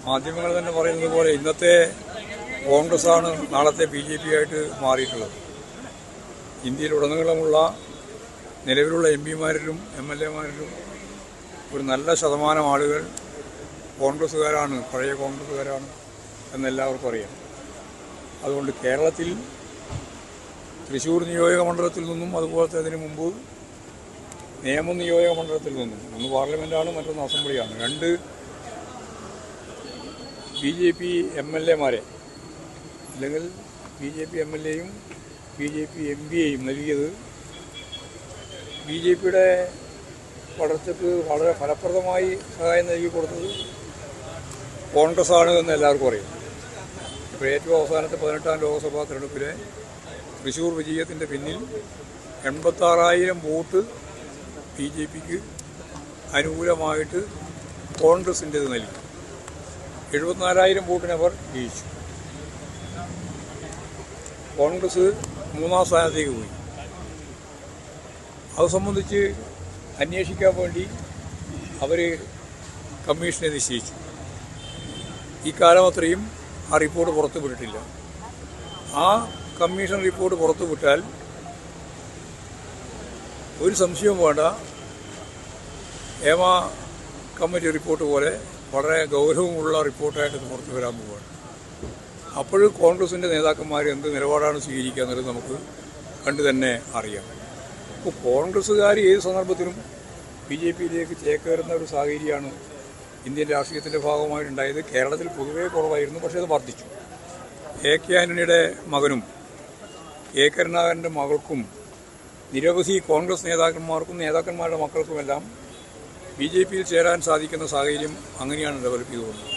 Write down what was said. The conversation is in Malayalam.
മാധ്യമങ്ങൾ തന്നെ പറയുന്നത് പോലെ ഇന്നത്തെ കോൺഗ്രസ്സാണ് നാളത്തെ BJP ആയിട്ട് മാറിയിട്ടുള്ളത്. ഇന്ത്യയിലുടനീളമുള്ള നിലവിലുള്ള MP-മാരിലും MLA-മാരിലും ഒരു നല്ല ശതമാനം ആളുകൾ കോൺഗ്രസ്സുകാരാണ്, പഴയ കോൺഗ്രസ്സുകാരാണ് എന്നെല്ലാവർക്കും അറിയാം. അതുകൊണ്ട് കേരളത്തിൽ തൃശ്ശൂർ നിയോജക മണ്ഡലത്തിൽ നിന്നും അതുപോലത്തെ അതിനു മുമ്പ് നേമം നിയോജക മണ്ഡലത്തിൽ നിന്നും, ഒന്ന് പാർലമെൻറ്റാണ്, മറ്റൊന്ന് അസംബ്ലിയാണ്, രണ്ട് BJP MLA-മാരെ അല്ലെങ്കിൽ BJP MLA-യും BJP MP-യെയും നൽകിയത് BJP-യുടെ വളർച്ചയ്ക്ക് വളരെ ഫലപ്രദമായി സഹായം നൽകി കൊടുത്തത് കോൺഗ്രസ്സാണ് എന്ന് എല്ലാവർക്കും അറിയാം. ഇപ്പോൾ ഏറ്റവും അവസാനത്തെ 18ാം ലോക്സഭാ തെരഞ്ഞെടുപ്പിലെ തൃശ്ശൂർ വിജയത്തിൻ്റെ പിന്നിൽ 86,000 വോട്ട് BJP-ക്ക് അനുകൂലമായിട്ട് കോൺഗ്രസിൻ്റേത് നൽകി. 74,000 വോട്ടിന് അവർ ജയിച്ചു. കോൺഗ്രസ് 3ാം സ്ഥാനത്തേക്ക് പോയി. അത് സംബന്ധിച്ച് അന്വേഷിക്കാൻ വേണ്ടി അവർ കമ്മീഷനെ നിശ്ചയിച്ചു. ഈ കാലം അത്രയും ആ റിപ്പോർട്ട് പുറത്തു വിട്ടിട്ടില്ല. ആ കമ്മീഷൻ റിപ്പോർട്ട് പുറത്തു വിട്ടാൽ ഒരു സംശയവും വേണ്ട, ഹേമ കമ്മിറ്റി റിപ്പോർട്ട് പോലെ വളരെ ഗൗരവമുള്ള റിപ്പോർട്ടായിട്ട് പുറത്തു വരാൻ പോവുകയാണ്. അപ്പോഴും കോൺഗ്രസിൻ്റെ നേതാക്കന്മാർ എന്ത് നിലപാടാണ് സ്വീകരിക്കുക എന്നുള്ളത് നമുക്ക് കണ്ടു തന്നെ അറിയാം. ഇപ്പോൾ കോൺഗ്രസ്സുകാർ ഏത് സന്ദർഭത്തിലും BJP-യിലേക്ക് ചേക്കേറുന്ന ഒരു സാഹചര്യമാണ് ഇന്ത്യൻ രാഷ്ട്രീയത്തിൻ്റെ ഭാഗമായിട്ടുണ്ടായത്. കേരളത്തിൽ പൊതുവേ കുറവായിരുന്നു, പക്ഷേ അത് വർദ്ധിച്ചു. AK ആന്റണിയുടെ മകനും A കരുണാകരൻ്റെ മകൾക്കും നിരവധി കോൺഗ്രസ് നേതാക്കന്മാർക്കും നേതാക്കന്മാരുടെ മക്കൾക്കുമെല്ലാം BJP-യിൽ ചേരാൻ സാധിക്കുന്ന സാഹചര്യം അങ്ങനെയാണ് ഡെവലപ്പ് ചെയ്തു പോകുന്നത്.